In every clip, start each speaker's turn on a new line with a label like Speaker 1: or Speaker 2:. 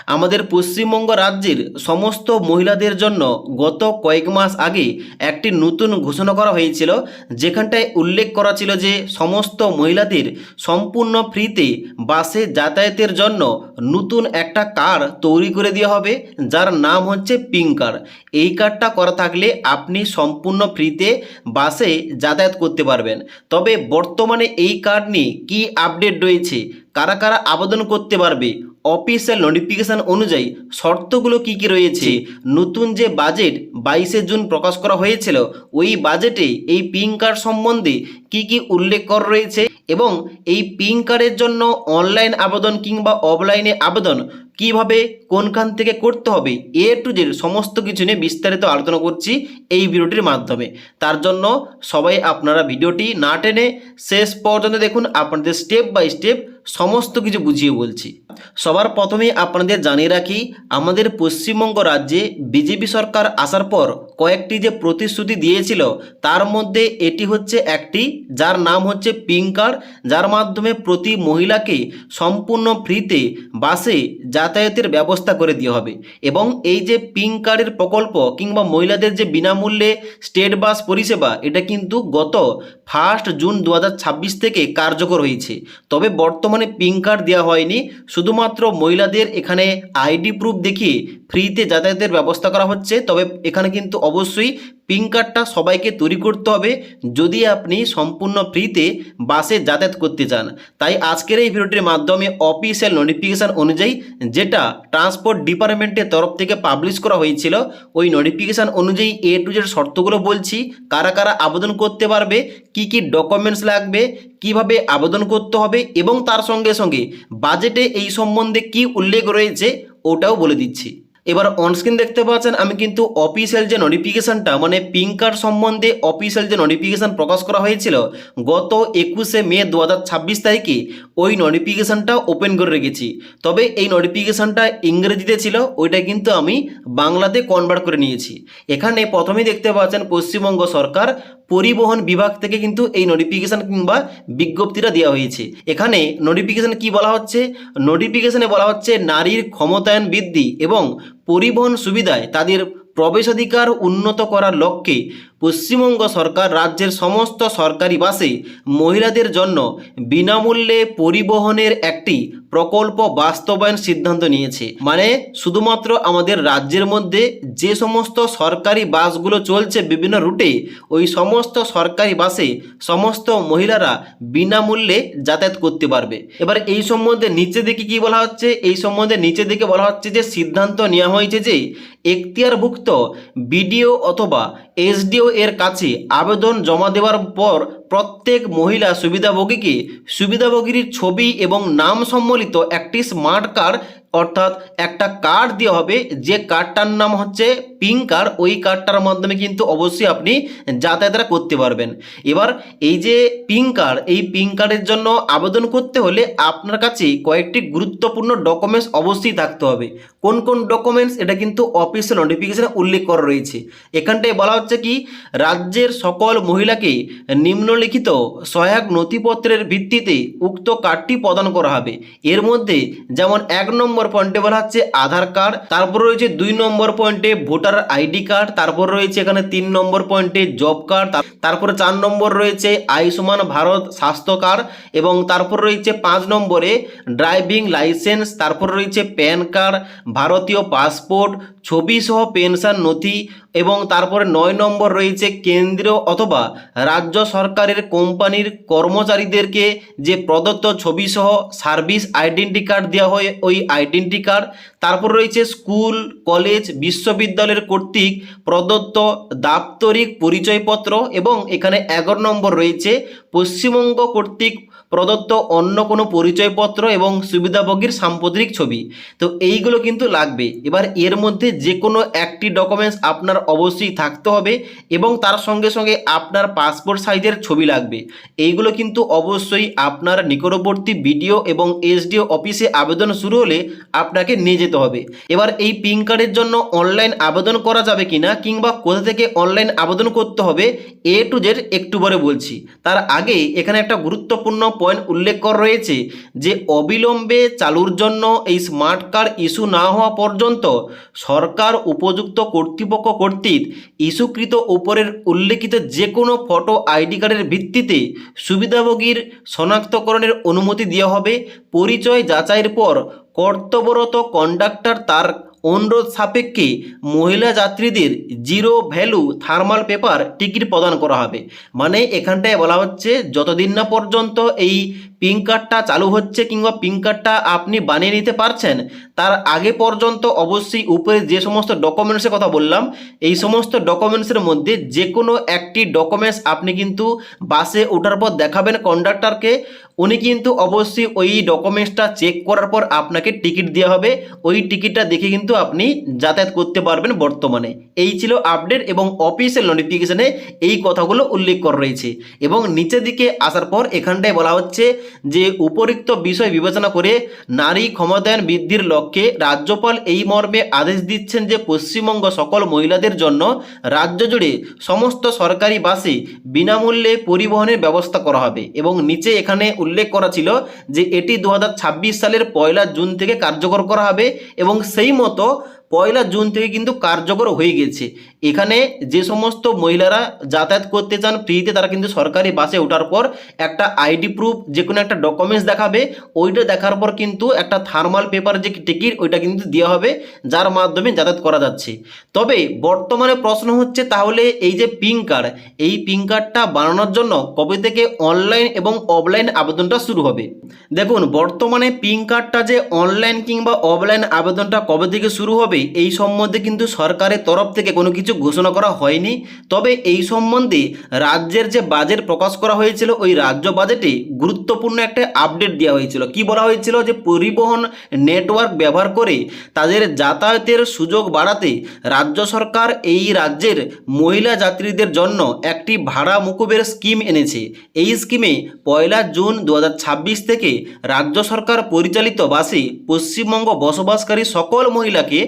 Speaker 1: আমাদের পশ্চিমবঙ্গ রাজ্যের সমস্ত মহিলাদের জন্য গত কয়েক মাস আগে একটি নতুন ঘোষণা করা হয়েছিল, যেখানটায় উল্লেখ করা ছিল যে সমস্ত মহিলাদের সম্পূর্ণ ফ্রিতে বাসে যাতায়াতের জন্য নতুন একটা কার্ড তৈরি করে দেওয়া হবে, যার নাম হচ্ছে পিঙ্ক কার্ড। এই কার্ডটা করা থাকলে আপনি সম্পূর্ণ ফ্রিতে বাসে যাতায়াত করতে পারবেন। তবে বর্তমানে এই কার্ড নিয়ে কী আপডেট রয়েছে, কারা কারা আবেদন করতে পারবে, অফিসিয়াল নোটিফিকেশান অনুযায়ী শর্তগুলো কি কি রয়েছে, নতুন যে বাজেট 22শে জুন প্রকাশ করা হয়েছিল ওই বাজেটে এই পিঙ্ক কার্ড সম্বন্ধে কি কি উল্লেখ করা রয়েছে এবং এই পিঙ্ক কার্ডের জন্য অনলাইন আবেদন কিংবা অফলাইনে আবেদন কিভাবে কোনখান থেকে করতে হবে, এ টু জেড সমস্ত কিছু নিয়ে বিস্তারিত আলোচনা করছি এই ভিডিওটির মাধ্যমে। তার জন্য সবাই আপনারা ভিডিওটি না টেনে শেষ পর্যন্ত দেখুন, আপনাদের স্টেপ বাই স্টেপ সমস্ত কিছু বুঝিয়ে বলছি। সবার প্রথমে আপনাদের জানিয়ে রাখি, আমাদের পশ্চিমবঙ্গ রাজ্যে বিজেপি সরকার আসার পর কয়েকটি যে প্রতিশ্রুতি দিয়েছিল তার মধ্যে এটি হচ্ছে একটি, যার নাম হচ্ছে পিঙ্ক কার্ড, যার মাধ্যমে প্রতি মহিলাকে সম্পূর্ণ ফ্রিতে বাসে যাতায়াতের ব্যবস্থা করে দেওয়া হবে। এবং এই যে পিঙ্ক কার্ডের প্রকল্প কিংবা মহিলাদের যে বিনামূল্যে স্টেট বাস পরিষেবা, এটা কিন্তু গত 1 জুন 2026 থেকে কার্যকর হয়েছে। তবে বর্তমানে পিঙ্ক কার্ড দেওয়া হয়নি, শুধুমাত্র মহিলাদের এখানে আইডি প্রুফ দেখিয়ে ফ্রিতে যাতায়াতের ব্যবস্থা করা হচ্ছে। তবে এখানে কিন্তু অবশ্যই পিঙ্ক কার্ডটা সবাইকে তৈরি করতে হবে যদি আপনি সম্পূর্ণ ফ্রিতে বাসে যাতায়াত করতে চান। তাই আজকের এই ভিডিওটির মাধ্যমে অফিসিয়াল নোটিফিকেশান অনুযায়ী, যেটা ট্রান্সপোর্ট ডিপার্টমেন্টের তরফ থেকে পাবলিশ করা হয়েছিল, ওই নোটিফিকেশান অনুযায়ী এ টু জেড শর্তগুলো বলছি, কারা কারা আবেদন করতে পারবে, কি কি ডকুমেন্টস লাগবে, কিভাবে আবেদন করতে হবে এবং তার সঙ্গে সঙ্গে বাজেটে এই সম্বন্ধে কি উল্লেখ রয়েছে ওটাও বলে দিচ্ছি। এবার অনস্ক্রিন দেখতে পাচ্ছেন আমি কিন্তু অফিসিয়াল যে নোটিফিকেশানটা, মানে পিঙ্ক কার্ড সম্বন্ধে অফিসিয়াল যে নোটিফিকেশান প্রকাশ করা হয়েছিল গত 21শে মে 2026 তারিখে, ওই নোটিফিকেশানটা ওপেন করে রেখেছি। তবে এই নোটিফিকেশানটা ইংরেজিতে ছিল, ওইটা কিন্তু আমি বাংলাতে কনভার্ট করে নিয়েছি। এখানে প্রথমেই দেখতে পাচ্ছেন পশ্চিমবঙ্গ সরকার পরিবহন বিভাগ থেকে কিন্তু এই নোটিফিকেশান কিংবা বিজ্ঞপ্তিটা দেওয়া হয়েছে। এখানে নোটিফিকেশান কি বলা হচ্ছে, নোটিফিকেশানে বলা হচ্ছে নারীর ক্ষমতায়ন বৃদ্ধি এবং পরিবহন সুবিধায় তাদের প্রবেশাধিকার উন্নত করার লক্ষ্যে পশ্চিমবঙ্গ সরকার রাজ্যের সমস্ত সরকারি বাসে মহিলাদের জন্য বিনামূল্যে পরিবহনের একটি প্রকল্প বাস্তবায়ন সিদ্ধান্ত নিয়েছে। মানে শুধুমাত্র আমাদের রাজ্যের মধ্যে যে সমস্ত সরকারি বাসগুলো চলছে বিভিন্ন রুটে, ওই সমস্ত সরকারি বাসে সমস্ত মহিলারা বিনামূল্যে যাতায়াত করতে পারবে। এবার এই সম্বন্ধে নিচে দিকে কি বলা হচ্ছে, এই সম্বন্ধে নিচে দিকে বলা হচ্ছে যে সিদ্ধান্ত নেওয়া হয়েছে যে এখতিয়ারভুক্ত বিডিও অথবা এসডিও এর কাছে আবেদন জমা দেওয়ার পর প্রত্যেক মহিলা সুবিধাভোগীর ছবি এবং নাম সম্বলিত একটি স্মার্ট কার্ড, অর্থাৎ একটা কার্ড দেওয়া হবে, যে কার্ডটার নাম হচ্ছে পিঙ্ক কার্ড। ওই কার্ডটার মাধ্যমে কিন্তু অবশ্যই আপনি যাতায়াতটা করতে পারবেন। এবার এই যে পিঙ্ক কার্ড, এই পিঙ্ক কার্ডের জন্য আবেদন করতে হলে আপনার কাছে কয়েকটি গুরুত্বপূর্ণ ডকুমেন্টস অবশ্যই থাকতে হবে। কোন কোন ডকুমেন্টস, এটা কিন্তু অফিসিয়াল নোটিফিকেশনে উল্লেখ করা রয়েছে। এখানটায় বলা হচ্ছে কি, রাজ্যের সকল মহিলাকে নিম্নলিখিত সহায়ক নথিপত্রের ভিত্তিতে উক্ত কার্ডটি প্রদান করা হবে। এর মধ্যে যেমন 1 নম্বর পয়েন্টে বলা হচ্ছে আধার কার্ড, তারপর রয়েছে 2 নম্বর পয়েন্টে ভোটার আইডি কার্ড, তারপর রয়েছে এখানে 3 নম্বর পয়েন্টে জব কার্ড, তারপরে 4 নম্বর রয়েছে আয়ুষ্মান ভারত স্বাস্থ্য কার্ড, এবং তারপর রয়েছে 5 নম্বরে ড্রাইভিং লাইসেন্স, তারপর রয়েছে প্যান কার্ড, ভারতীয় পাসপোর্ট, ছবি সহ পেনশন নথি, এবং তারপরে 9 নম্বর রয়েছে কেন্দ্রীয় অথবা রাজ্য সরকারের কোম্পানির কর্মচারীদেরকে যে প্রদত্ত ছবি সহ সার্ভিস আইডেন্টি কার্ড দেওয়া হয়, ওই আইডেন্টি কার্ড। তারপর রয়েছে স্কুল, কলেজ, বিশ্ববিদ্যালয়ের কর্তৃক প্রদত্ত দাপ্তরিক পরিচয়পত্র, এবং এখানে 11 নম্বর রয়েছে পশ্চিমবঙ্গ কর্তৃক প্রদত্ত অন্য কোনো পরিচয়পত্র এবং সুবিধাভোগীর সাম্প্রতিক ছবি। তো এইগুলো কিন্তু লাগবে। এবার এর মধ্যে যে কোনো একটি ডকুমেন্টস আপনার অবশ্যই থাকতে হবে এবং তার সঙ্গে সঙ্গে আপনার পাসপোর্ট সাইজের ছবি লাগবে। এইগুলো কিন্তু অবশ্যই আপনার নিকটবর্তী বিডিও এবং এসডিও অফিসে আবেদন শুরু হলে আপনাকে নিয়ে যেতে হবে। এবার এই পিঙ্ক কার্ডের জন্য অনলাইন আবেদন করা যাবে কিনা কিংবা কোথা থেকে অনলাইন আবেদন করতে হবে, এ টু জেড একটু পরে বলছি। তার আগে এখানে একটা গুরুত্বপূর্ণ পয়েন্ট উল্লেখ করা রয়েছে যে অবিলম্বে চালুর জন্য এই স্মার্ট কার্ড ইস্যু না হওয়া পর্যন্ত সরকার উপযুক্ত কর্তৃপক্ষ কর্তৃক ইস্যুকৃত উপরের উল্লেখিত যে কোনো ফটো আইডি কার্ডের ভিত্তিতে সুবিধাভোগীর শনাক্তকরণের অনুমতি দেওয়া হবে। পরিচয় যাচাইয়ের পর কর্তব্যরত কন্ডাক্টর তার অনুরোধ সাপেক্ষে মহিলা যাত্রীদের zero value thermal paper ticket প্রদান করা হবে। মানে এখানটায় বলা হচ্ছে যতদিন না পর্যন্ত এই পিঙ্ক কার্ডটা চালু হচ্ছে কিংবা পিঙ্ক কার্ডটা আপনি বানিয়ে নিতে পারছেন তার আগে পর্যন্ত অবশ্যই উপরে যে সমস্ত ডকুমেন্টসের কথা বললাম এই সমস্ত ডকুমেন্টসের মধ্যে যে কোনো একটি ডকুমেন্টস আপনি কিন্তু বাসে ওঠার পর দেখাবেন কন্ডাক্টরকে। উনি কিন্তু অবশ্যই ওই ডকুমেন্টসটা চেক করার পর আপনাকে টিকিট দেওয়া হবে। ওই টিকিটটা দেখে কিন্তু আপনি যাতায়াত করতে পারবেন বর্তমানে। এই ছিল আপডেট এবং অফিসিয়াল নোটিফিকেশনে এই কথাগুলো উল্লেখ করা রয়েছে। এবং নিচের দিকে আসার পর এখানটায় বলা হচ্ছে যে উপরিক্ত বিষয় বিবেচনা করে নারী ক্ষমতায়ন বৃদ্ধির লক্ষ্যে রাজ্যপাল এই মর্মে আদেশ দিচ্ছেন যে পশ্চিমবঙ্গ সকল মহিলাদের জন্য রাজ্য জুড়ে সমস্ত সরকারি বাসে বিনামূল্যে পরিবহনের ব্যবস্থা করা হবে। এবং নিচে এখানে উল্লেখ করা ছিল যে এটি 2026 সালের 1 জুন থেকে কার্যকর করা হবে এবং সেই মতো 1 জুন থেকে কিন্তু কার্যকর হয়ে গেছে। এখানে যে সমস্ত মহিলারা যাতায়াত করতে চান ফ্রিতে তারা কিন্তু সরকারি বাসে ওঠার পর একটা আইডি প্রুফ যে কোনো একটা ডকুমেন্টস দেখাবে। ওইটা দেখার পর কিন্তু একটা থার্মাল পেপার যে টিকিট ওইটা কিন্তু দেওয়া হবে যার মাধ্যমে যাতায়াত করা যাচ্ছে। তবে বর্তমানে প্রশ্ন হচ্ছে তাহলে এই যে পিঙ্ক কার্ড এই পিঙ্ক কার্ডটা বানানোর জন্য কবে থেকে অনলাইন এবং অফলাইন আবেদনটা শুরু হবে। দেখুন বর্তমানে পিঙ্ক কার্ডটা যে অনলাইন কিংবা অফলাইন আবেদনটা কবে থেকে শুরু হবে এই সম্বন্ধে কিন্তু সরকারের তরফ থেকে কোনো কিছু ঘোষণা করা হয়নি। তবে এই সম্বন্ধে রাজ্যের যে বাজেট প্রকাশ করা হয়েছিল ওই রাজ্য বাজেটে গুরুত্বপূর্ণ একটা আপডেট দেওয়া হয়েছিল। কি বলা হয়েছিল যে পরিবহন নেটওয়ার্ক ব্যবহার করে তাদের যাতায়াতের সুযোগ বাড়াতে রাজ্য সরকার এই রাজ্যের মহিলা যাত্রীদের জন্য একটি ভাড়া মুকুবের স্কিম এনেছে। এই স্কিমে 1 জুন 2026 থেকে রাজ্য সরকার পরিচালিত বাসে পশ্চিমবঙ্গ বসবাসকারী সকল মহিলাকে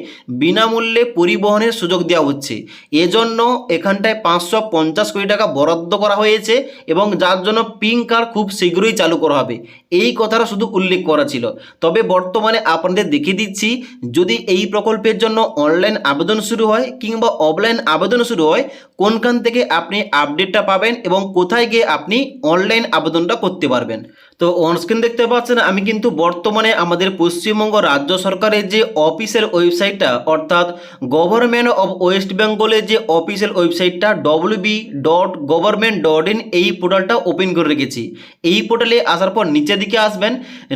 Speaker 1: বিনামূল্যে পরিবহনের সুযোগ দেওয়া হচ্ছে। এজন্য এখানটায় 550 কোটি টাকা বরাদ্দ করা হয়েছে এবং যার জন্য পিঙ্ক কার্ড খুব শীঘ্রই চালু করা হবে এই কথাটা শুধু উল্লেখ করা ছিল। তবে বর্তমানে আপনাদের দেখিয়ে দিচ্ছি যদি এই প্রকল্পের জন্য অনলাইন আবেদন শুরু হয় কিংবা অফলাইন আবেদন শুরু হয় কোনখান থেকে আপনি আপডেটটা পাবেন এবং কোথায় গিয়ে আপনি অনলাইন আবেদনটা করতে পারবেন। তো অনস্ক্রিন দেখতে পাচ্ছেন আমি কিন্তু বর্তমানে আমাদের পশ্চিমবঙ্গ রাজ্য সরকারের যে অফিসিয়াল ওয়েবসাইটটা অর্থাৎ গভর্নমেন্ট অফ ওয়েস্ট বেঙ্গলের যে অফিসিয়াল ওয়েবসাইটটা wb.government.in এই পোর্টালটা ওপেন করে রেখেছি। এই পোর্টালে আসার পর নিচের দিকে আসবেন।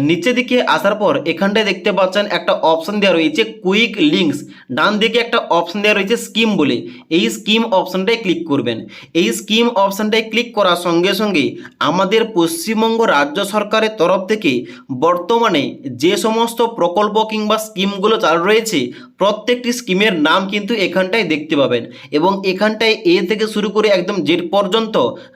Speaker 1: নিচের দিকে আসার পর এখানটায় দেখতে পাচ্ছেন একটা অপশন দেওয়া রয়েছে কুইক লিঙ্কস, ডান দিকে একটা অপশন দেওয়া রয়েছে স্কিম বলে। এই স্কিম অপশনটায় ক্লিক করবেন। এই স্কিম অপশনটায় ক্লিক করার সঙ্গে সঙ্গে আমাদের পশ্চিমবঙ্গ রাজ্য সরকারের তরফ থেকে বর্তমানে যে সমস্ত প্রকল্প কিংবা স্কিমগুলো চালু রয়েছে প্রত্যেকটি স্কিমের নাম কিন্তু এখানটায় দেখতে পাবেন এবং এখানটায় এ থেকে শুরু করে একদম জেড পর্যন্ত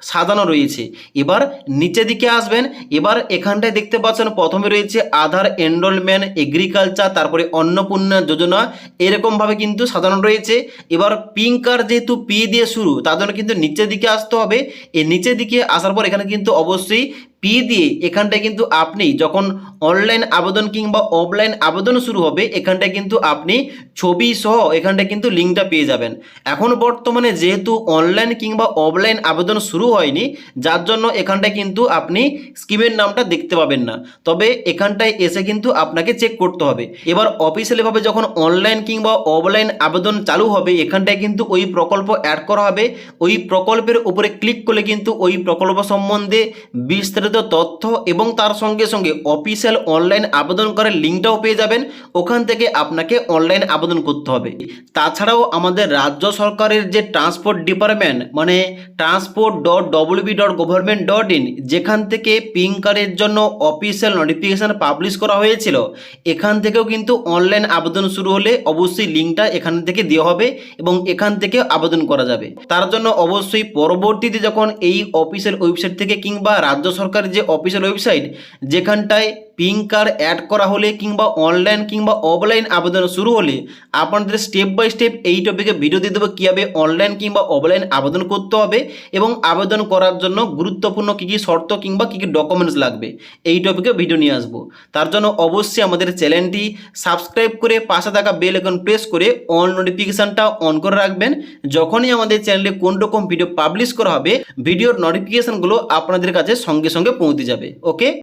Speaker 1: সাজানো রয়েছে। এবার নিচের দিকে আসবেন। এবার এখানটায় দেখতে পাচ্ছেন প্রথমে রয়েছে আধার এনরোলমেন্ট, এগ্রিকালচার, তারপরে অন্নপূর্ণা যোজনা, এরকমভাবে কিন্তু সাজানো রয়েছে। এবার পিঙ্ক কার্ড যেহেতু পি দিয়ে শুরু তার জন্য কিন্তু নিচের দিকে আসতে হবে। এই নিচের দিকে আসার পর এখানে কিন্তু অবশ্যই পি দিয়ে এখানটায় কিন্তু আপনি যখন অনলাইন আবেদন কিংবা অফলাইন আবেদন শুরু হবে এখানটায় কিন্তু আপনি ছবি সহ এখানটায় কিন্তু লিঙ্কটা পেয়ে যাবেন। এখন বর্তমানে যেহেতু অনলাইন কিংবা অফলাইন আবেদন শুরু হয়নি যার জন্য এখানটায় কিন্তু আপনি স্কিমের নামটা দেখতে পাবেন না। তবে এখানটায় এসে কিন্তু আপনাকে চেক করতে হবে। এবার অফিসিয়ালিভাবে যখন অনলাইন কিংবা অফলাইন আবেদন চালু হবে এখানটায় কিন্তু ওই প্রকল্প অ্যাড করা হবে। ওই প্রকল্পের উপরে ক্লিক করলে কিন্তু ওই প্রকল্প সম্বন্ধে বিস্তারিত তথ্য এবং তার সঙ্গে সঙ্গে অফিসিয়াল অনলাইন আবেদন করার লিঙ্কটাও পেয়ে যাবেন। ওখান থেকে আপনাকে অনলাইন আবেদন করতে হবে। তাছাড়াও আমাদের রাজ্য সরকারের যে ট্রান্সপোর্ট ডিপার্টমেন্ট মানে transport.wb.government.in যেখান থেকে পিঙ্ক কার্ডের জন্য অফিসিয়াল নোটিফিকেশন পাবলিশ করা হয়েছিল এখান থেকেও কিন্তু অনলাইন আবেদন শুরু হলে অবশ্যই লিঙ্কটা এখান থেকে দেওয়া হবে এবং এখান থেকে আবেদন করা যাবে। তার জন্য অবশ্যই পরবর্তীতে যখন এই অফিসিয়াল ওয়েবসাইট থেকে কিংবা রাজ্য সরকারের যে অফিসিয়াল ওয়েবসাইট যেখানটায় পিন কার্ড অ্যাড করা হলে কিংবা অনলাইন কিংবা অফলাইন আবেদন শুরু হলে আপনাদের স্টেপ বাই স্টেপ এই টপিকে ভিডিও দিয়ে দেবো কীভাবে অনলাইন কিংবা অফলাইন আবেদন করতে হবে এবং আবেদন করার জন্য গুরুত্বপূর্ণ কী কী শর্ত কিংবা কী কী ডকুমেন্টস লাগবে এই টপিকে ভিডিও নিয়ে আসবো। তার জন্য অবশ্যই আমাদের চ্যানেলটি সাবস্ক্রাইব করে পাশে থাকা বেল আইকন প্রেস করে অল নোটিফিকেশানটা অন করে রাখবেন। যখনই আমাদের চ্যানেলে কোন রকম ভিডিও পাবলিশ করা হবে ভিডিওর নোটিফিকেশানগুলো আপনাদের কাছে সঙ্গে সঙ্গে পৌঁছে যাবে। ওকে।